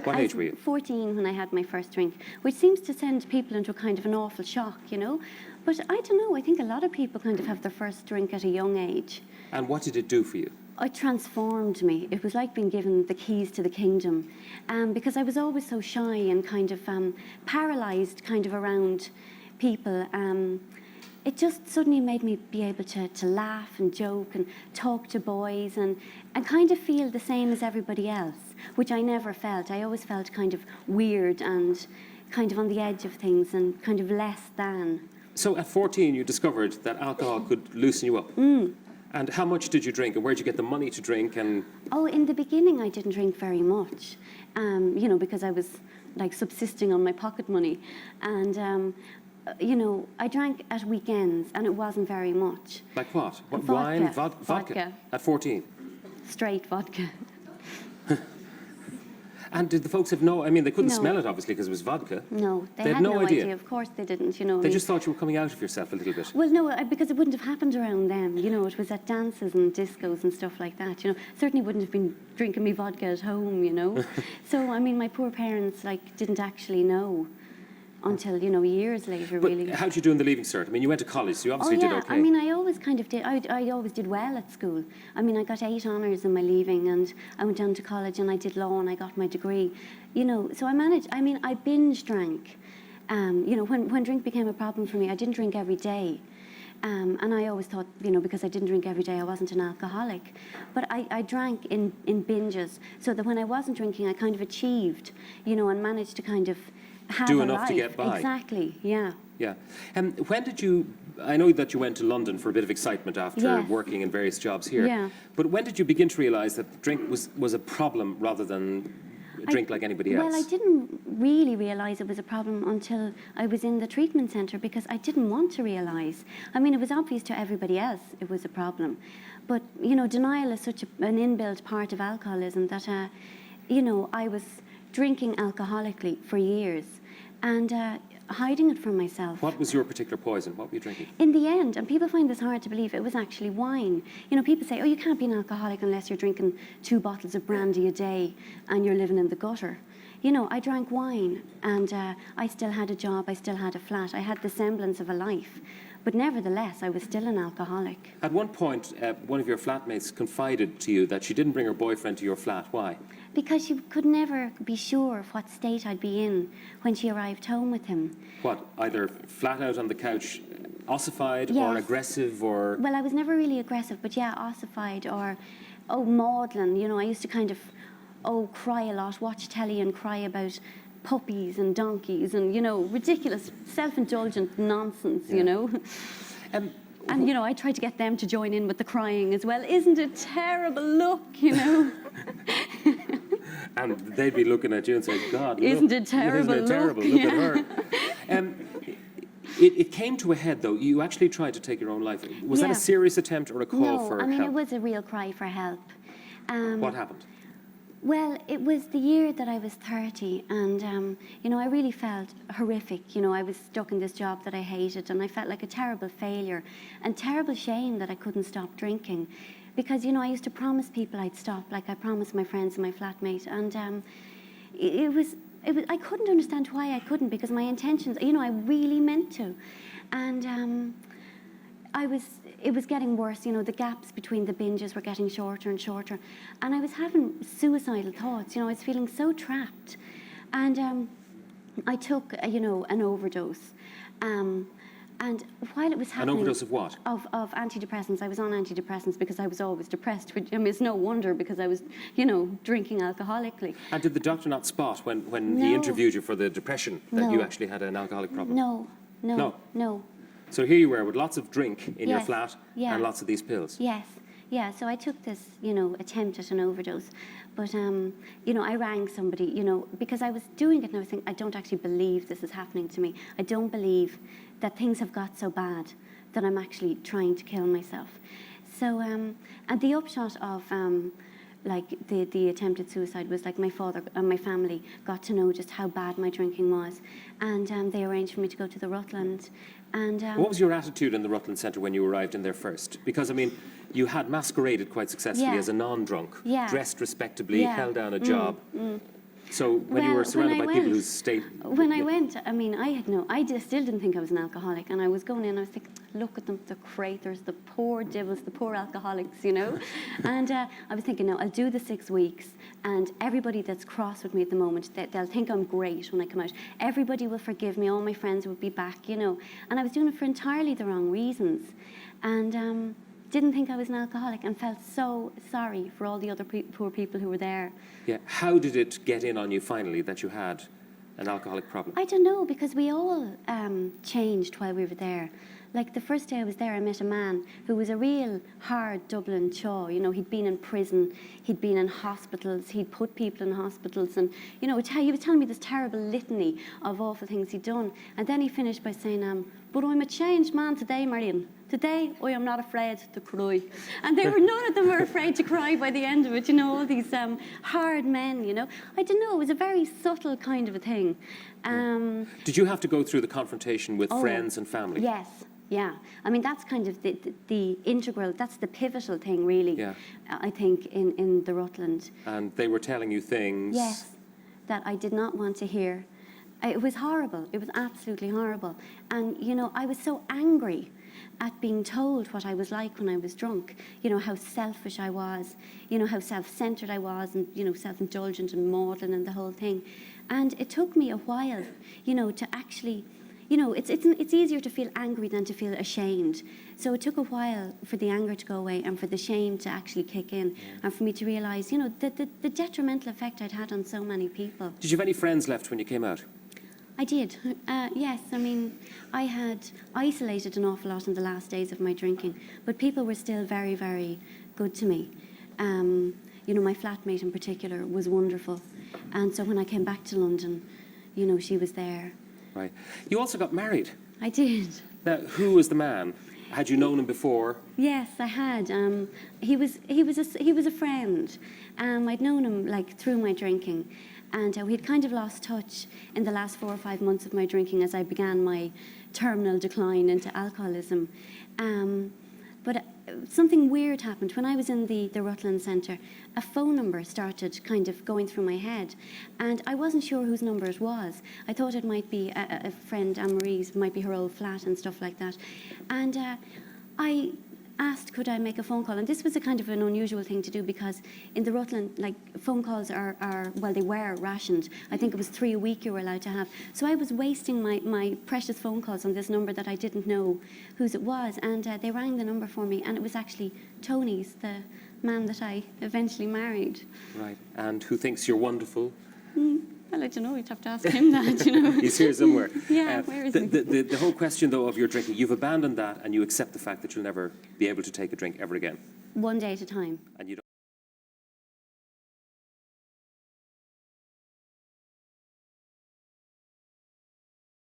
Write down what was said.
What age were you? 14 when I had my first drink, which seems to send people into kind of an awful shock, you know. But I don't know, I think a lot of people kind of have their first drink at a young age. And what did it do for you? It transformed me. It was like being given the keys to the kingdom, because I was always so shy and kind of paralysed kind of around people. It just suddenly made me be able to laugh and joke and talk to boys and kind of feel the same as everybody else, which I never felt. I always felt kind of weird and kind of on the edge of things and kind of less than. So at 14 you discovered that alcohol could loosen you up. And how much did you drink, and where did you get the money to drink? And oh, in the beginning I didn't drink very much, you know, because I was like subsisting on my pocket money. And you know, I drank at weekends, and it wasn't very much. Like what? Vodka. Wine? Vodka? At 14? Straight vodka. And did the folks have no... I mean, they couldn't smell it, obviously, because it was vodka. No, they had no idea. Of course they didn't, you know. They just thought you were coming out of yourself a little bit. Well, no, because it wouldn't have happened around them. You know, it was at dances and discos and stuff like that, you know. Certainly wouldn't have been drinking me vodka at home, you know. So, I mean, my poor parents, like, didn't actually know until, you know, years later, really. But how'd you do in the Leaving Cert? I mean, you went to college, so you obviously did okay. I mean, I always kind of did. I always did well at school. I mean, I got 8 honours in my Leaving, and I went down to college and I did law and I got my degree. You know, so I managed. I mean, I binge drank. You know, when drink became a problem for me, I didn't drink every day. And I always thought, you know, because I didn't drink every day, I wasn't an alcoholic. But I drank in binges, so that when I wasn't drinking, I kind of achieved, you know, and managed to kind of do enough to get by. Exactly, yeah. Yeah. When did you... I know that you went to London for a bit of excitement after working in various jobs here. Yeah. But when did you begin to realise that drink was a problem rather than drink like anybody else? Well, I didn't really realise it was a problem until I was in the treatment centre, because I didn't want to realise. I mean, it was obvious to everybody else it was a problem. But, you know, denial is such an inbuilt part of alcoholism that, you know, I was drinking alcoholically for years and hiding it from myself. What was your particular poison? What were you drinking? In the end, and people find this hard to believe, it was actually wine. You know, people say, oh, you can't be an alcoholic unless you're drinking 2 bottles of brandy a day and you're living in the gutter. You know, I drank wine, and I still had a job, I still had a flat, I had the semblance of a life. But nevertheless, I was still an alcoholic. At one point, one of your flatmates confided to you that she didn't bring her boyfriend to your flat. Why? Because she could never be sure of what state I'd be in when she arrived home with him. What, either flat out on the couch, ossified, or aggressive, or... Well, I was never really aggressive, but yeah, ossified, or, oh, maudlin. You know, I used to kind of, cry a lot, watch telly and cry about puppies and donkeys and, you know, ridiculous, self-indulgent nonsense, you know. And, you know, I tried to get them to join in with the crying as well. Isn't it terrible? Look, you know. And they'd be looking at you and saying, God, isn't it terrible? Isn't it terrible? Look at her. It came to a head, though. You actually tried to take your own life. Was that a serious attempt or a call for help? No, I mean, it was a real cry for help. What happened? Well, it was the year that I was 30, and, you know, I really felt horrific. You know, I was stuck in this job that I hated, and I felt like a terrible failure and terrible shame that I couldn't stop drinking. Because, you know, I used to promise people I'd stop, like I promised my friends and my flatmate, and it was, I couldn't understand why I couldn't, because my intentions, you know, I really meant to. And it was getting worse, you know, the gaps between the binges were getting shorter and shorter. And I was having suicidal thoughts, you know, I was feeling so trapped. And I took, you know, an overdose. And while it was happening... An overdose of what? Of antidepressants. I was on antidepressants because I was always depressed, which, I mean, it's no wonder, because I was, you know, drinking alcoholically. And did the doctor not spot when he interviewed you for the depression that you actually had an alcoholic problem? No. So here you were with lots of drink in your flat and lots of these pills. Yes. Yeah, so I took this, you know, attempt at an overdose. But, you know, I rang somebody, you know, because I was doing it and I was thinking, I don't actually believe this is happening to me. I don't believe that things have got so bad that I'm actually trying to kill myself. So, and the upshot of, like, the attempted suicide was, like, my father and my family got to know just how bad my drinking was. And they arranged for me to go to the Rutland. And what was your attitude in the Rutland Centre when you arrived in there first? Because, I mean, you had masqueraded quite successfully as a non-drunk, dressed respectably, held down a job. So when you Well, were surrounded by when I people who went- stayed... When I went, I mean, still didn't think I was an alcoholic, and I was going in, I was thinking, look at them, the craters, the poor devils, the poor alcoholics, you know. And I was thinking, no, I'll do the 6 weeks, and everybody that's cross with me at the moment, they'll think I'm great when I come out. Everybody will forgive me, all my friends will be back, you know. And I was doing it for entirely the wrong reasons, and didn't think I was an alcoholic, and felt so sorry for all the other poor people who were there. Yeah. How did it get in on you finally that you had an alcoholic problem? I don't know, because we all changed while we were there. Like the first day I was there, I met a man who was a real hard Dublin chaw. You know, he'd been in prison, he'd been in hospitals, he'd put people in hospitals, and you know, he was telling me this terrible litany of awful things he'd done. And then he finished by saying, "But I'm a changed man today, Marian. Today, I am not afraid to cry." And none of them were afraid to cry by the end of it. You know, all these hard men. You know, I don't know. It was a very subtle kind of a thing. Did you have to go through the confrontation with friends and family? Yes. Yeah, I mean, that's kind of the integral, that's the pivotal thing, really, Yeah. I think, in the Rutland. And they were telling you things... Yes, that I did not want to hear. It was horrible. It was absolutely horrible. And, you know, I was so angry at being told what I was like when I was drunk, you know, how selfish I was, you know, how self-centred I was, and, you know, self-indulgent and maudlin and the whole thing. And it took me a while, you know, to actually... You know, it's easier to feel angry than to feel ashamed. So it took a while for the anger to go away and for the shame to actually kick in, and for me to realise, you know, the detrimental effect I'd had on so many people. Did you have any friends left when you came out? I did, yes. I mean, I had isolated an awful lot in the last days of my drinking, but people were still very, very good to me. You know, my flatmate in particular was wonderful. And so when I came back to London, you know, she was there. Right. You also got married. I did. Now, who was the man? Had you known him before? Yes, I had. He was a friend. I'd known him like through my drinking, and we'd kind of lost touch in the last 4 or 5 months of my drinking as I began my terminal decline into alcoholism. But something weird happened. When I was in the Rutland Centre, a phone number started kind of going through my head, and I wasn't sure whose number it was. I thought it might be a friend, Anne-Marie's, might be her old flat and stuff like that. And I asked, could I make a phone call? And this was a kind of an unusual thing to do, because in the Rutland, like, phone calls are well, they were rationed. I think it was 3 a week you were allowed to have. So I was wasting my precious phone calls on this number that I didn't know whose it was. And they rang the number for me, and it was actually Tony's, the man that I eventually married. Right. And who thinks you're wonderful? Well, I don't know, you'd have to ask him that, you know. He's here somewhere. Yeah, where is he? The whole question, though, of your drinking, you've abandoned that and you accept the fact that you'll never be able to take a drink ever again. One day at a time. And you don't